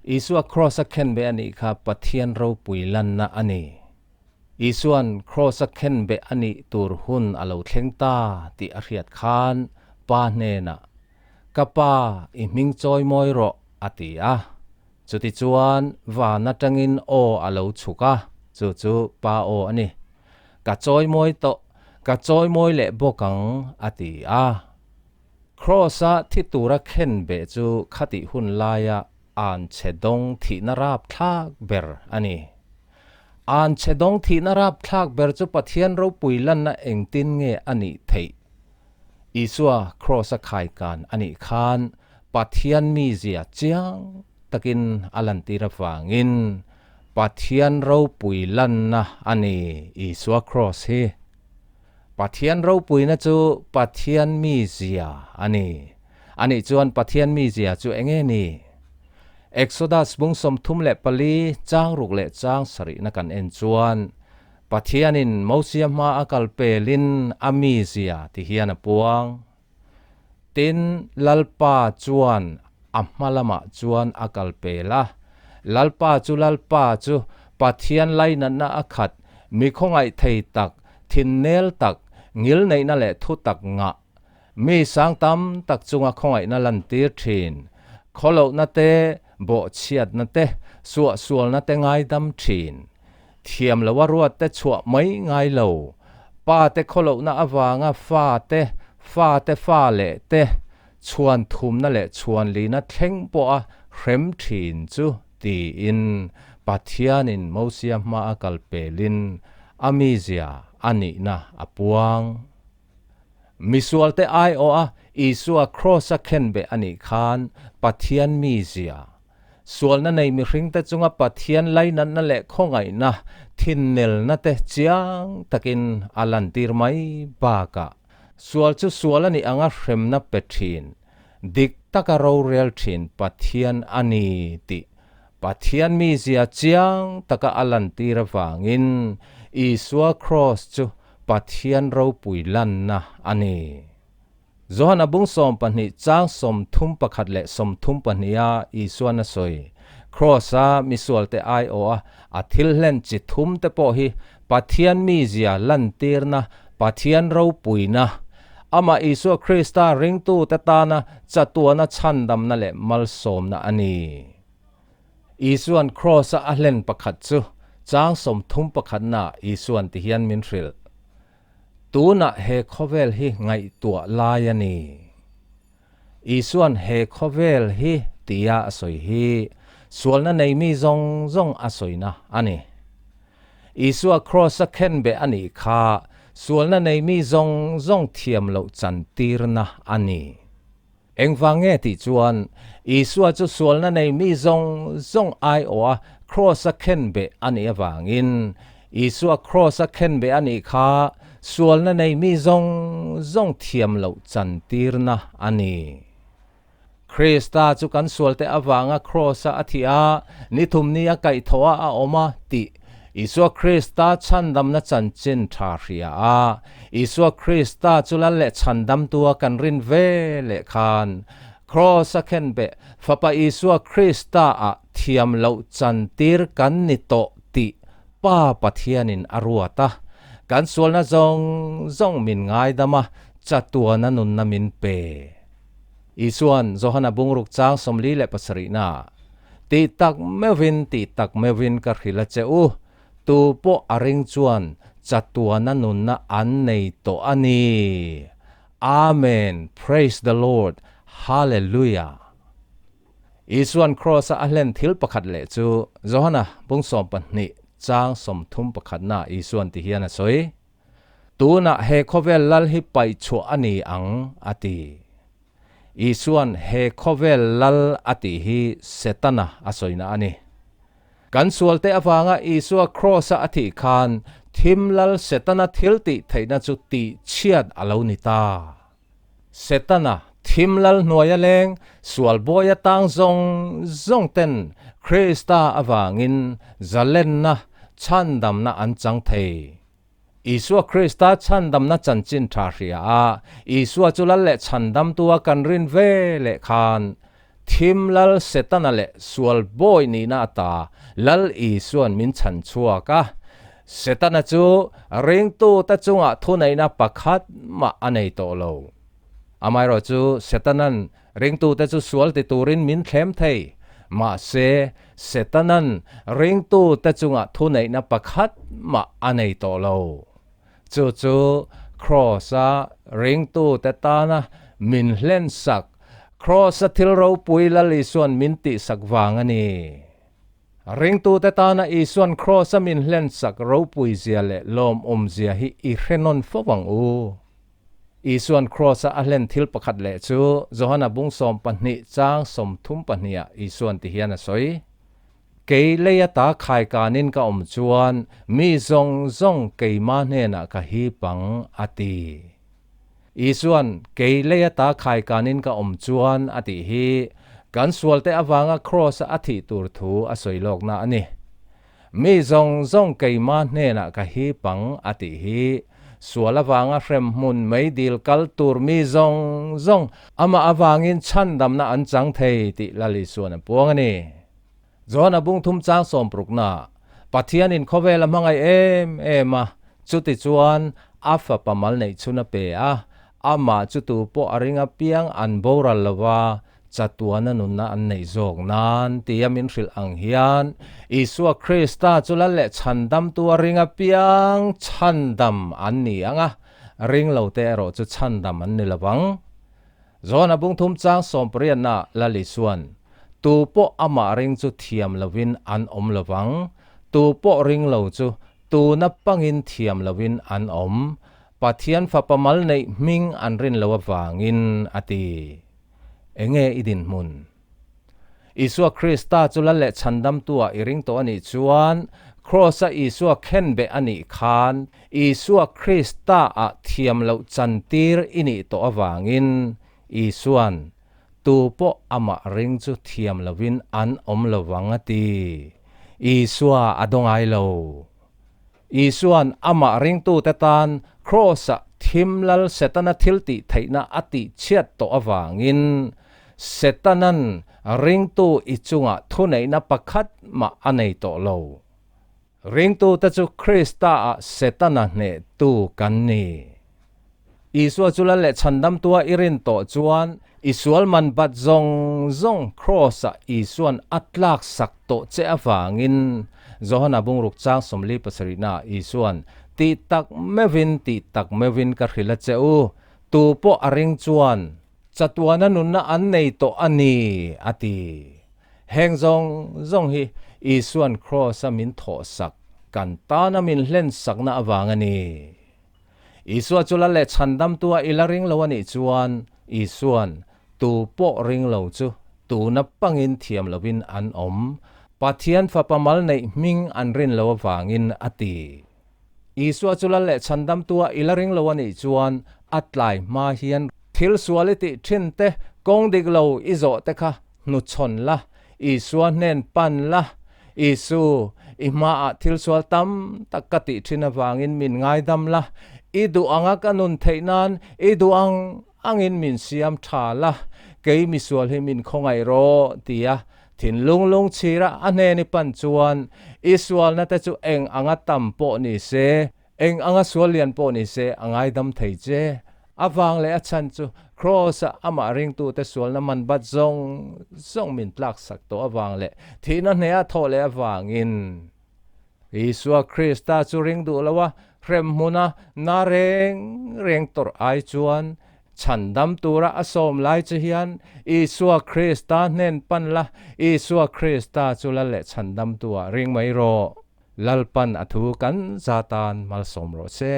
อีส่วนครอสเคนเบอันนี้ครับปะเทียนเราปุยลันนะอันนี้อีส่วนครอสเคนเบอันนี้ตูรหุนอาลูเทงตาติอาริยดคานปาเนนะกะปาอิมิงจอยมอยรออติอาจุดที่จวนวานาจังอินโออาลูชุกะจู่ปาโออันนี้กะจอยมอยโตกะจอยมอยเละบกังอติอาครอสที่ตูระเคนเบจูคติหุนลายอันเชดงที่นราบทากเบรอันนี้อันเชดงที่นราบทากเบรจูปะเทียนเราปุยลันนะเองตินเงอันนี้เทอีสัวครอสขายกันอันนี้คานปะเทียนมีเสียเจียงตะกินอลันตีระฟางินปะเทียนเราปุยลันนะอันนี้อีสัวครอสเฮปะเทียนเราปุยนะจูปะเทียนมีเสียอันนี้จวนปะเทียนมีเสียจูเองนี่Exodus บุงสมทุมเละปลีจ้างรุกเละจ้างสรินักันเอ็นจวนปะเทียนินมอเสียมาอากาลเปลินอามีเสียที่เฮียนปวงตินลัลปาจวนอัมมาลามะจวนอากาลเปละลัลปาจูปะเทียนไลนันนาอคัดมีคงไอไทยตักทินเนลตักงิลในนั่นแหละทุตักงะมีสังตำตักจุงคงไอนั่นลันตีทินขอโลนาเตบ่เชียดนั่นเตสัวนั่นเตง่ายดำทินเทียมแล้วว่ารัวเตชัวไม่ง่ายเหลวป้าเตขอโลนาอวางฟ้าเละเตชวนทุมนั่นแหละชวนลีนัดเท่งปัวเข็มทินจูตีอินปัทยานินมอเสียมาอากาลเปลินอามิเซียอันนี้นะอปวงมิสวลเตไอโออาอีสัวครอสเคนเบอันนี้คานปัทยานมิเซียส่วนนั้นในมิริงแต่จงปัทยานไลนั้นนั่นแหละข้องไงนะทินเนลนั่นเตเจียงตะกินอลันตีร์ไม่บากะส่วนนี้อ่างเข็มนับเป็ดทินดิกตะกะเราเรียลทินปัทยานอันนี้ติปัทยานมิเซียเจียงตะกะอลันตีร์ฟังอินอีสัวครอสจูปัทยานเราปุยลันนะอันนี้จอห์นบุงสมปันนี้จ้างสมทุมประคัดและสมทุมปันนี้อีส่วนนั้นสวยครอสมิสวลเตไอโออาทิลเลนจิทุมเตปอฮีปัทยานมิเซียลันตีร์นะปัทยานเราปุยนะอามาอีสัวคริสตาริงตูเตตานะจัตัวนะชันดำนั่นแหละมัลสมนะอันนี้อีส่วนครอสอาเลนประคัดจูจ้างสมทุมประคัดนะอีส่วนที่เฮียนมินทริลตูน่ะเฮคอเวลฮีไงตัวลายนี่อีส่วนเฮคอเวลฮีตียาอสอยฮีส่วนนั้นในมีจงอสอยนะอันนี้อีส่วนครอสเคนเบอันนี้ค่ะส่วนนั้นในมีจงเทียมเหล่าจันตีรนะอันนี้เอ็งฟังเงติจวนอีส่วนนั้นในมีจงไอโอครอสเคนเบอันนี้ฟังอินอีส่วนครอสเคนเบอันนี้ค่ะส่วนนั้นในมีจงเทียมเหล่าจันตีร์นะอันนี้คริสตาจุกันส่วนแต่อวางครอสอาทิอานิทุมนี้ไก่ทว่าออกมาติอิสวคริสตาชันดำนัจันจินทาริอาอิสวคริสตาจุลันเละชันดำตัวกันรินเวเลคานครอสเคนเบฟปะอิสวคริสตาเทียมเหล่าจันตีร์กันนิโตติป้าปะเทียนินอรัวตากันส่วนนั้นจงมินง่ายดามาจัดตัวนั้นนุนนามินเปอีส่วนจอห์นบุงรุกจางสมลีและปัสรินาตีตักเมวินกับฮิลเจอูตูโปอริงจวนจัดตัวนั้นนุนนาอันในโตอันนี้อาเมน praise the Lord hallelujah อีส่วนครอสอัลเลนทิลประคัดเลจูจอห์นบุงสมปันนี้จ้างสมทุมประคัดนาอีส่วนที่เฮียนสวยตูน่ะเฮคอเวลลัลฮิไปชัวอันนี้อังอติอีส่วนเฮคอเวลลัลอติฮิเซตันะอสวยนะอันนี้กันส่วนเตอฟางอีส่วนครอสอธิคานทิมลัลเซตันะทิลติไทยนัจุติเชียดอลาวนิตาเซตันะทิมลัลหน่วยเลงสวลบอยตังจงเต็นคริสตาอวางินจะเล่นนะชันดำนะอันจังเทอีสัวคริสตาชันดำนะจันจินทาริอาอีสัวจุลเละชันดำตัวกันรินเวเลคาน thim lal setana le sual boy ni na ta lal isuan min chan chua ka setana chu ring tu ta chunga thunai na pakhat ma anei to lo amai ro chu setanan ring tu ta chu sual ti turin min thlem thei ma se setanan ring tu ta chunga thunai na pakhat ma anei to lo chu chu cross a ring tu ta ta na min hlen sak cross a thil ro pui la li suan min ti sak wang ani ring tu ta ta na i suan cross a min hlen sak ro pui zia le lom zia hi i hrenon fowang u i suan cross a hlen thil pakhat le chu Johana bung som pahnih chang som thum pahnia i suan ti hian a soi ke leya ta khai kanin ka chuan mi zong zong ke ma hne na ka hi pang ati isuan ke leya ta khai kanin ka chuan ati hi kan sualte awanga cross athi tur thu a soilok na ani mi zong zong ke ma hne na ka hi pang ati hi suala wanga frem mun mai dil kal tur mi zong zong ama awangin chandam na an chang thei ti lali suan puang ani Johana bung thum chang som prukna pathian in khovel mangai ema chuti chuan afa pamal nei chuna pe a ama chutu po aringa piang an boral lawa chatuana nunna an nei jok nan tiamin ril ang hian Isua Krista chula le chandam tu aringa piang chandam an ni anga ring lo te ro chu chandam an ni lawang Johana bung thum chang som prian na lali suan tu po ama ring chu thiam lovin an lawang tu po ring lo chu tu na pangin thiam lovin an pathian fa pamal nei ming an rin lawa wangin ati enge idin mun Isua Krista chula le chandam tua iring to ani chuan crossa Isua khen be ani khan Isua Krista a thiam lo chantir ini to awangin Isuan tu po ama ring chu thiam lovin an lawangati Isua adongai lo Isuan ama ring tu tetan crossa thimlal setana thilti theina ati chiat to awangin setanan ring tu ichunga thunei na pakhat ma anei to lo ring tu ta chu Krista a setana ne tu kanni Isua chula le chandam tua irin to chuan Isual man bat zong zong crossa Isuan atlak sak to che awangin Johana bung ruk chang somli pasarina Isuan ti tak mevin ka khila cheu tu po aring chuan chatuana nunna an nei to ani ati heng zong zong hi Isuan crossa min tho sak kan ta na min hlen sak na awangani Isua chula le chandam tua ilaring lawani chuan Isuan tu po ring lo chu tu na pangin thiam lovin an pathian fa pamal nei ming an rin lo wangin ati Isua chula le chandam tua ilaring lawani chuan atlai ma hian thil sualiti thinte kong dik lo izo te kha nu chon la Isua nen pan la Isu ima a thil sual tam takati thina wangin min ngai dam la idu anga kanun theinan idu angin min siam tha la kei mi sual hi min khongai ro tia thin lung chira ane ni pan chuan Isual na ta chu eng anga tam po ni se eng anga sualian po ni se angai dam thei che awang le achan chu cross ama ring tu te sual na man bat zong min tlak sak to awang le thina ne a tho le awangin Isua Krista chu ring du lawa frem muna na reng tor ai chuan chandam tura asom lai chu hian Isua Krista nen pan la Isua Krista chula le chandam tua ring mai ro lalpan athu kan zatan mal som ro se